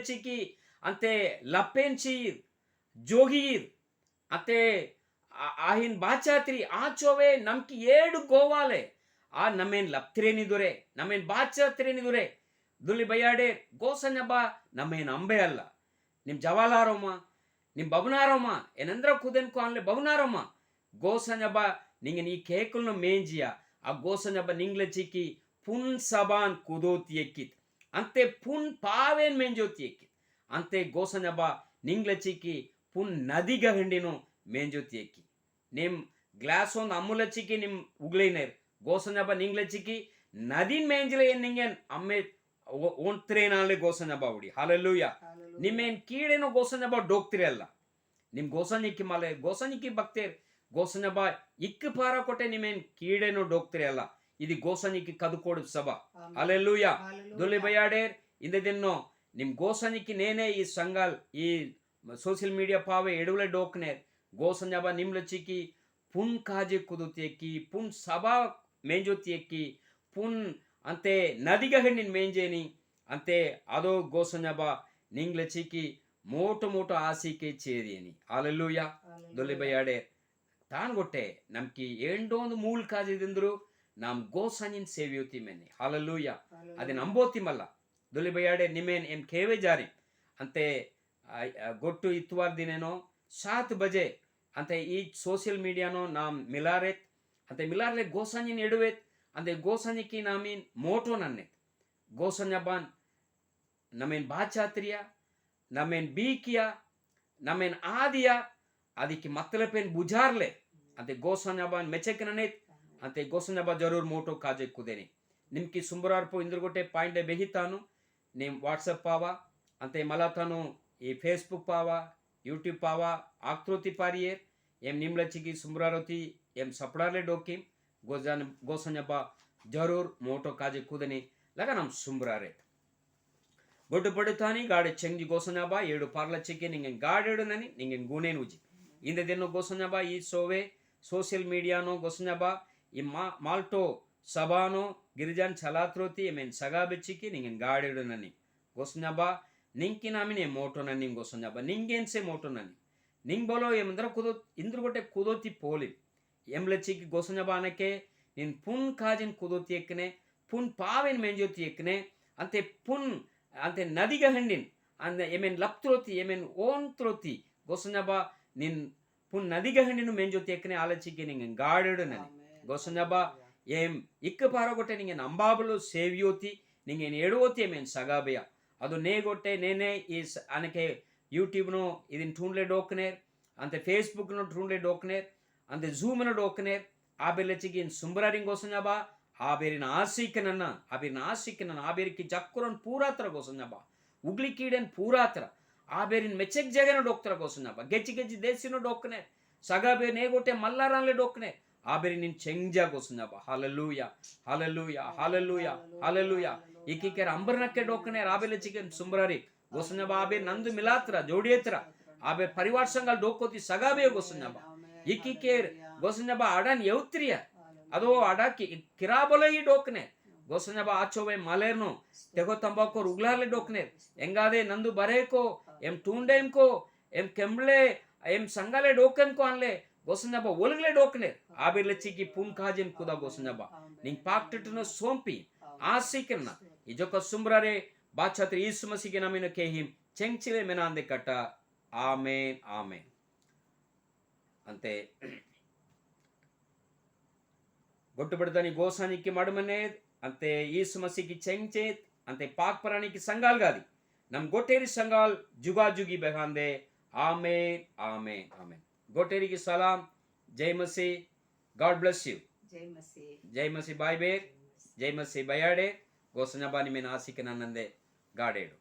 Speaker 1: ಚಿಕ್ಕಿ ಅಂತೆ ಲಪ್ಪೇನ್ ಚೀರ್ ಜೋಗೀರ್ ಅಂತೆ ಆಹಿನ್ ಬಾಚಾತ್ರಿ ಆಚೋವೆ ನಮ್ಕಿ ಏಡು ಗೋವಾಲೆ ಆ ನಮೇನ್ ಲಪ್ತ್ರೇನಿದುರೆ ನಮೇನ್ ಬಾಚಾತ್ರೇನಿದುರೆ ದುಲಿ ಬಯ್ಯಾಡೆ ಗೋಸಂಜಬ ನಮೇನ್ ಅಂಬೆ ಅಲ್ಲ ನಿಮ್ ಜವಾಲಾರಮ್ಮ ನಿಮ್ ಬಬುನಾರಮ್ಮ ಏನಂದ್ರ ಕುದೆನ್ಕೋ ಅನ್ಲೆ ಬಬುನಾರಮ್ಮ ಗೋಸಂಜಬ ನಿಂಗೆ ನೀ ಕೇಕುಲ್ನ ಮೇಂಜಿಯ ಆ ಗೋಸಂಜಬ ನಿಂಗ್ಲೆ ಚಿಕ್ಕಿ ಪುನ್ ಸಬಾನ್ ಕುದೋತಿ ಎಕ್ಕಿತ್ ಅಂತೆ ಪುನ್ ಪಾವೇನ್ ಮೇಂಜೋತಿ ಎಕ್ಕಿತ್ ಅಂತೆ ಗೋಸಂಜಬ ನಿಂಗ್ಲೆ ಚಿಕ್ಕಿ ಪುನ್ ನದಿಗ ಹಿಂಡಿನು ಮೇಂಜೋತಿ ಎಕ್ಕಿ ನಿಮ್ ಗ್ಲಾಸ್ ಒಂದು ಅಮ್ಮುಲ ಚಿಕ್ಕಿ ನಿಮ್ ಉಗ್ಲೈನೇರ್ ಗೋಸಂಜಬ ನಿಂಗ್ಲೆ ಚಿಕ್ಕಿ ನದಿನ್ ಮೇಂಜಿಲ ಏನ್ ನಿಂಗೇನ್ ಅಮ್ಮೆ ಒಂತ್ರೇನಾಲೆ ಗೋಸಂಜಬ ಉಡಿ ಹಾಲೆಲೂಯ ನಿಮ್ಮೇನ್ ಕೀಳೇನೋ ಗೋಸಂಜಬ ಡೋಗ್ತಿರಿ ಅಲ್ಲ ನಿಮ್ ಗೋಸಂಜಿಕ್ಕಿ ಮಾಲೆ ಗೋಸಂಜಿಕ್ಕಿ ಭಕ್ತೇರ್ ಗೋಸಂಜಬ ಇಕ್ಕ ಪಾರ ಕೊಟ್ಟೆ ನಿಮ್ಮೇನ್ ಕೀಳೇನೋ ಡೋಗ್ತಿರಿ ಅಲ್ಲ ಇದು ಗೋಸಂಜಿಕ್ಕಿ ಕದುಕೋಡು ಸಭ ಹಾಲೆಲೂಯ ದುಲಿ ಬಯಾಡೇರ್ ಇಂದೆನ್ನೋ ನಿಮ್ ಗೋಸಂಜಿಕ್ಕಿ ನೇನೆ ಈ ಸಂಗಾಲ್ ಈ ಸೋಷಿಯಲ್ ಮೀಡಿಯಾ ಪಾವೆ ಎಡುವಲೆ ಡೋಕ್ನೇರ್ ಗೋಸಂಜಬ ನಿಮ್ಲ ಚಿಕ್ಕಿ ಪುನ್ ಕಾಜಿ ಕುದುತಿ ಎಕ್ಕಿ ಪುನ್ ಸಭಾ ಮೇಂಜೋತಿ ಎಕ್ಕಿ ಪುನ್ ಅಂತೆ ನದಿಗ ಹೆಣ್ಣಿನ ಮೇಂಜೇನಿ ಅಂತೆ ಅದೋ ಗೋಸಂಜಬ ನಿಂಗ್ಲ ಚಿಕ್ಕಿ ಮೋಟು ಆಸಿಕೆ ಚೇರಿಯನಿ ಹಾಲೆಲೂಯ ದೊಲಿ ಬಯಾಡೆ ತಾನ್ ಗೊಟ್ಟೆ ನಮ್ಕಿ ಎಂಡೊಂದು ಮೂಲ್ ಕಾಜಿದಿಂದ್ರು ನಮ್ ಗೋಸಂಜಿನ್ ಸೇವಿಯೋತಿ ಮೇನೆ ಹಾಲೆಲೂಯ ಅದೇ ನಂಬೋತಿಮಲ್ಲ ದೊಲಿ ಬಯಾಡೆ ನಿಮೇನ್ ಎಂ ಕೇವೆ ಜಾರಿ ಅಂತೆ ಗೊಟ್ಟು ಇತ್ತುವಾರ ದಿನೇನೋ 7 ಬಜೆ ಅಂತೆ ಈ ಸೋಷಿಯಲ್ ಮೀಡಿಯಾನೋ ನಾಮ್ ಮಿಲಾರೆತ್ ಅಂತೆ ಮಿಲಾರ್ಲೆ ಗೋಸಂಜಿನ್ ಎಡುವೆತ್ ಅಂತೆ ಗೋಸಂಜಿಕ್ಕಿ ನಾಮೀನ್ ಮೋಟೋ ನನ್ನೆತ್ ಗೋಸಂಜಬಾನ್ ನಮೇನ್ ಬಾಚಾತ್ರಿಯ ನಮೇನ್ ಬೀಕಿಯ ನಮೇನ್ ಆದಿಯ ಅದಕ್ಕೆ ಮತ್ತಲಪೇನ್ ಬುಜಾರ್ಲೆ ಅಂತೆ ಗೋಸಂಜಬಾನ್ ಮೆಚೆಕ್ನನೆತ್ ಅಂತೆ ಗೋಸಂಜಬ ಜರೂರ್ ಮೋಟೋ ಕಾಜೆ ಕುದೇನಿ ನಿಮ್ಕಿ ಸುಂಬರಾರ್ಪು ಇಂದ್ರಗೊಟ್ಟೆ ಪಾಯಿಂಡೆ ಬೆಹಿತಾನು ನಿಮ್ ವಾಟ್ಸಪ್ ಪಾವ ಅಂತೆ ಮಲತಾನು ಈ ಫೇಸ್ಬುಕ್ ಪಾವ ಯೂಟ್ಯೂಬ್ ಪಾವ ಆಕ್ತೋತಿ ಪಾರಿಯೇರ್ ಎಂ ನಿಮ್ಲ ಚಿಗಿ ಸುಂಬರಾರೋತಿ ಎಂ ಸಪಡಾರ್ಲೆ ಡೋಕಿಮ್ ಗೋಸಂಜಬ ಜರೂರ್ ಮೋಟೋ ಕಾಜೆ ಕುದನಿ ಲಗ ನಮ್ ಸುಂಬರಾರೆ ಗೊಡ್ಡು ಪಡುತ್ತಾನಿ ಗಾಡೆ ಚೆಂಗಿ ಗೋಸಂಜಬ ಏಡು ಪಾರ್ಲ ಚಿಕ್ಕಿ ನಿಂಗೆ ಗಾಡೆಡು ನನಿ ನಿಂಗೆ ಗುಣೇನು ಉಜಿ ಇಂದೆನ್ನೋ ಗೋಸಂಜಬ ಈ ಸೋವೆ ಸೋಷಿಯಲ್ ಮೀಡಿಯಾನೋ ಗೋಸಂಜಬ ಈ ಮಾಲ್ಟೋ ಸಭಾನೋ ಗಿರಿಜಾನ್ ಛಲಾತ್ರೋತಿ ಎಮೇನ್ ಸಗಾ ಬೆಚ್ಚಿಕ್ಕಿ ನಿಂಗೆ ಗಾಡೆಡು ನನಿ ಗೋಸಂಜಬ ನಿಂಕಿ ನಾಮಿನೆ ಮೋಟೋ ನನಿ ಗೋಸಂಜಬ ನಿಂಗೇನ್ಸೆ ಮೋಟೋ ನನಿ ನಿಂಗ್ ಬೋಲೋ ಏಮಂದ್ರ ಕುದೋ ಇಂದ್ರಗೊಟ್ಟೆ ಕುದೋತಿ ಪೋಲಿ ಎಂಬ್ಲ ಚಿಕ್ಕಿ ಗೋಸಂಜಬ ಅನಕ್ಕೆ ನಿನ್ ಪುನ್ ಕಾಜಿನ್ ಕುದೋತಿ ಎಕ್ಕನೆ ಪುನ್ ಪಾವೆನ್ ಮೆಂಜೋತಿ ಎಕ್ಕನೆ ಅಂತೆ ಪುನ್ ಅಂತೆ ನದಿಗ ಹಣ್ಣಿನ್ ಅಂದೆ ಎಮೇನ್ ಲಪ್ತ್ರೋತಿ ಎಮೇನ್ ಓನ್ ತ್ರೋತಿ ಗೋಸಂಜಬ ನಿನ್ ಪುನ್ ನದಿಗ ಹಣ್ಣಿನ ಮೆಂಜೋತಿ ಎಕ್ಕನೆ ಆಲಚಿಕ್ಕಿ ನಿಂಗೆ ಗಾಡೆಡು ನನಿ ಗೋಸಂಜಬ ಏಂ ಇಕ್ಕ ಪಾರಗೊಟ್ಟೆ ನಿಂಗೆ ನಂಬಾಬಲು ಸೇವಿಯೋತಿ ನಿಂಗೆ ಎಡುವೋತಿ ಎಮೇನ್ ಸಗಾಬೆಯ ಅದು ನೇಗೊಟ್ಟೆ ನೇನೆ ಈ ಅನಕೆ ಯೂಟ್ಯೂಬ್ನು ಇದನ್ ಠೂಂಡ್ಲೆ ಡೋಕ್ನೇರ್ ಅಂತೆ ಫೇಸ್ಬುಕ್ನು ಠೂಂಡ್ಲೆ ಡೋಕ್ನೇರ್ ಅಂತೆ ಝೂಮ್ನು ಡೋಕ್ನೇರ್ abelecigin sumbraring gosanyaba aberin asikanana aberiki jakkuron puratra gosanyaba uglikiden puratra aberin mechek jagana doktra gosanyaba gechi desino dokne sagabe negote mallaranle dokne aberin chengja gosanyaba hallelujah hallelujah hallelujah hallelujah ikiker ambarnakke dokne abelecigin sumbrari gosanyaba abe nandu milatra jodietra abe परिवार संगल डोकोती सगाबे गोसन्याबा इकिकेर गोसन्याबा आडान यौत्रिया अदो आडा की किराबले ही डोकने गोसन्याबा आचोवे मालेरनो तेगो तंबाको रुगलाले डोकने एंगादे नंदु बरेको M टूंडेम को M केम्बले M संगाले डोकम को अनले गोसन्याबा ओलगले डोकने आबे लची की पुन cousin कुदा गोसन्याबा निंग पाक्टटनो सोंपी आसिकना इजोको सुम्ब्रारे बाछात्र यीशु मसीह के नाम में केहिम चेंगचिले मेनांदे कटा ఆమెన్ ఆమెన్ అంతే గొట్టుబడతాని గోసానికి మడమనే అంతే ಯೀಸು ಮಸೀಹಿ ಚೆಂಚೇತ್ ಅಂತೆ ಪಾಕ್ ಪರಾಣಿಕಿ ಸಂಗಾಲ್ ಗಾದಿ ನಮ್ ಗೊಟೇರಿ ಸಂಗಾಲ್ ಜುಗಾ ಜುಗಿ ಬೆಹಾಂದೆ ಆಮೇನ್ ಆಮೇನ್ ಆಮೇನ್ ಗೊಟೇರಿಗೆ ಸಲಾಂ ಜೈ ಮಸಿ ಗಾಡ್ ಬ್ಲೆಸ್ ಯು ಜೈ ಮಸಿ ಬಾಯ್ ಬೇರ್ ಜೈ ಮಸಿ ಬಯಾಡೆ ಗೋಸನಬಾನಿ ಮೇನ ಆಸಿಕ ನನ್ನಂದೆ ಗಾಡೇಡು